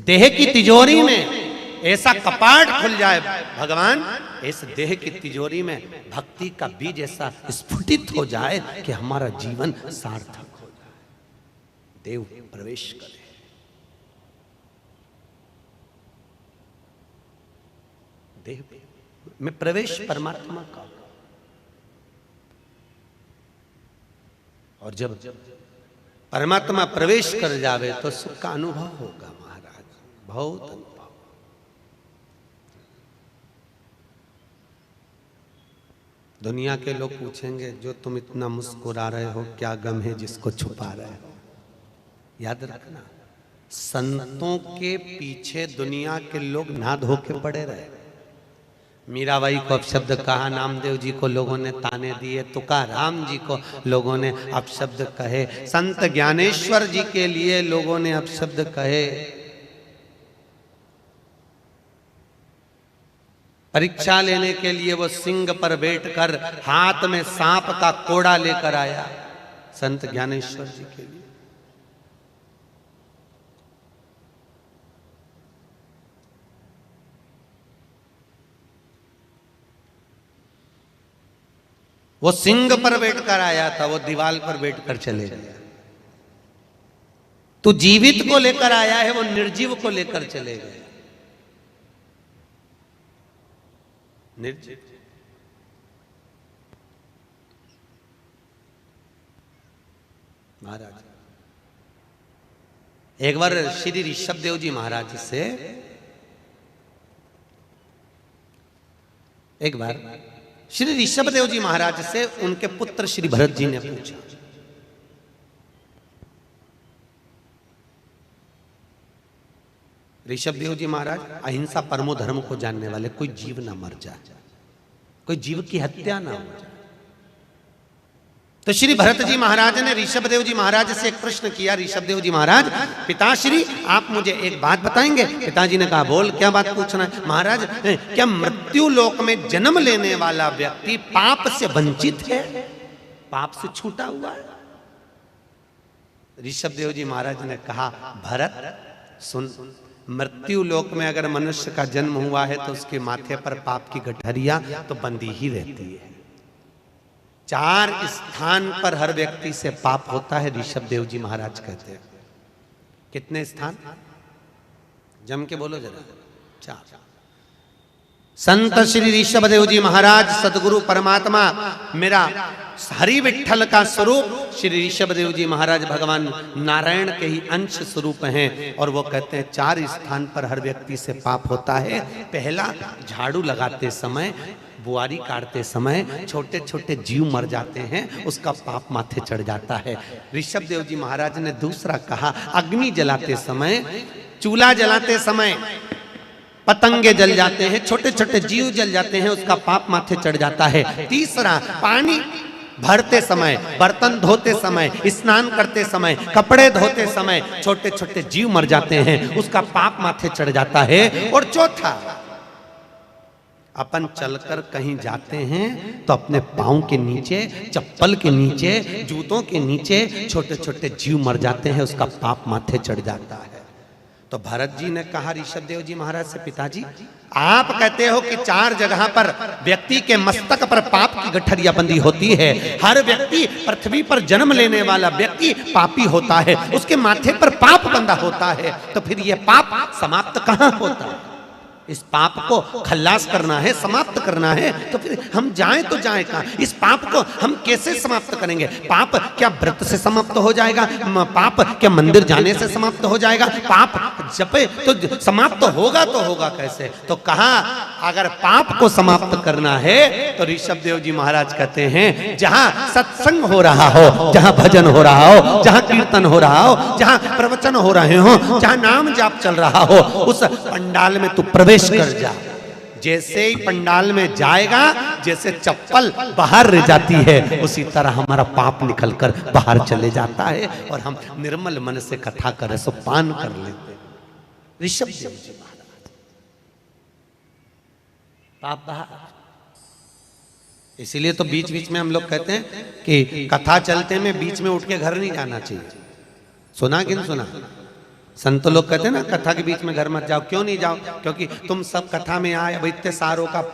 देह की तिजोरी में ऐसा कपाट खुल जाए भगवान, इस देह की तिजोरी में भक्ति का बीज ऐसा स्फुटित हो जाए कि हमारा जीवन सार्थक हो जाए, देव प्रवेश करे। देह में प्रवेश परमात्मा का, और जब परमात्मा प्रवेश कर जावे तो सुख का अनुभव होगा महाराज, बहुत अनुभव। दुनिया के लोग पूछेंगे जो तुम इतना मुस्कुरा रहे हो क्या गम है जिसको छुपा रहे हो। याद रखना, संतों के पीछे दुनिया के लोग ना धोखे पड़े रहे। मीराबाई को अपशब्द कहा, नामदेव जी को लोगों ने ताने दिए, तुकाराम जी को लोगों ने अपशब्द कहे, संत ज्ञानेश्वर जी के लिए लोगों ने अपशब्द कहे। परीक्षा लेने के लिए वो सिंह पर बैठकर हाथ में सांप का कोड़ा लेकर आया, संत ज्ञानेश्वर जी के लिए। वो सिंह पर बैठकर आया था, वो दीवाल पर बैठकर चले गया। तो जीवित को लेकर आया है, वो निर्जीव को लेकर चले गए। निर्जीव महाराज, एक बार श्री ऋषभ देव जी महाराज से श्री ऋषभ देव जी महाराज से उनके पुत्र श्री भरत जी ने पूछा, ऋषभ देव जी महाराज अहिंसा परमो धर्म को जानने वाले, कोई जीव ना मर जाए, कोई जीव की हत्या ना हो जाए। तो श्री भरत जी महाराज ने ऋषभ देव जी महाराज से एक प्रश्न किया, ऋषभ देव जी महाराज पिताश्री आप मुझे एक बात बताएंगे। पिताजी ने कहा बोल, क्या बात पूछना है। महाराज क्या मृत्यु लोक में जन्म लेने वाला व्यक्ति पाप से वंचित है, पाप से छूटा हुआ है। ऋषभ देव जी महाराज ने कहा भरत सुन, मृत्यु लोक में अगर मनुष्य का जन्म हुआ है तो उसके माथे पर पाप की गठरिया तो बंधी ही रहती है। 4 स्थान पर हर व्यक्ति से पाप होता है, ऋषभ देव जी महाराज कहते हैं। कितने स्थान, जम के बोलो जरा। 4। संत श्री ऋषभ देव जी महाराज सदगुरु परमात्मा मेरा हरि विठ्ठल का स्वरूप श्री ऋषभ देव जी महाराज भगवान नारायण के ही अंश स्वरूप हैं, और वो कहते हैं 4 स्थान पर हर व्यक्ति से पाप होता है। पहला, झाड़ू लगाते समय, बुआरी काटते समय छोटे छोटे जीव मर जाते हैं, उसका पाप माथे चढ़ जाता है। ऋषभ देव जी महाराज ने दूसरा कहा, अग्नि जलाते समय, चूल्हा जलाते समय पतंगे जल जाते हैं, छोटे छोटे जीव जल जाते हैं, उसका पाप माथे चढ़ जाता है। तीसरा, पानी भरते समय, बर्तन धोते समय, स्नान करते समय, कपड़े धोते समय छोटे छोटे जीव मर जाते हैं, उसका पाप माथे चढ़ जाता है। और चौथा, अपन चलकर कहीं जाते हैं तो अपने पांव के नीचे, चप्पल के नीचे, जूतों के नीचे छोटे छोटे जीव मर जाते हैं, उसका पाप माथे चढ़ जाता है। तो भरत जी ने कहा ऋषभ देव जी महाराज से, पिताजी आप कहते हो कि 4 जगह पर व्यक्ति के मस्तक पर पाप की गठरिया बंधी होती है, हर व्यक्ति पृथ्वी पर जन्म लेने वाला व्यक्ति पापी होता है, उसके माथे पर पाप बंधा होता है, तो फिर यह पाप समाप्त कहां होता है? इस पाप को खल्लास करना है, समाप्त करना है, तो फिर हम जाएं तो जाएं कहां? इस पाप को हम कैसे समाप्त करेंगे? पाप क्या व्रत से समाप्त हो जाएगा? पाप क्या मंदिर जाने से समाप्त हो जाएगा? पाप जपे तो समाप्त होगा तो होगा कैसे? तो कहा अगर पाप को समाप्त करना है तो ऋषभ देव जी महाराज कहते हैं जहां सत्संग हो रहा हो, जहां भजन हो रहा हो, जहां कीर्तन हो रहा हो, जहां प्रवचन हो रहे हो, जहां नाम जाप चल रहा हो, उस पंडाल में तू प्रवेश कर जा। जैसे ही पंडाल में जाएगा, जैसे चप्पल बाहर रह जाती है, उसी तरह हमारा पाप निकलकर बाहर चले जाता है और हम निर्मल मन से कथा कर सो पान कर लेते। ऋषभ देव जी महाराज पाप बाहर। इसीलिए तो बीच बीच में हम लोग कहते हैं कि कथा चलते में बीच में उठ के घर नहीं जाना चाहिए। सुना कि नहीं सुना? संत लोग कहते हैं ना कथा के बीच में घर मत जाओ। क्यों नहीं जाओ? क्योंकि तुम सब कथा में आए, अब इतने सारों का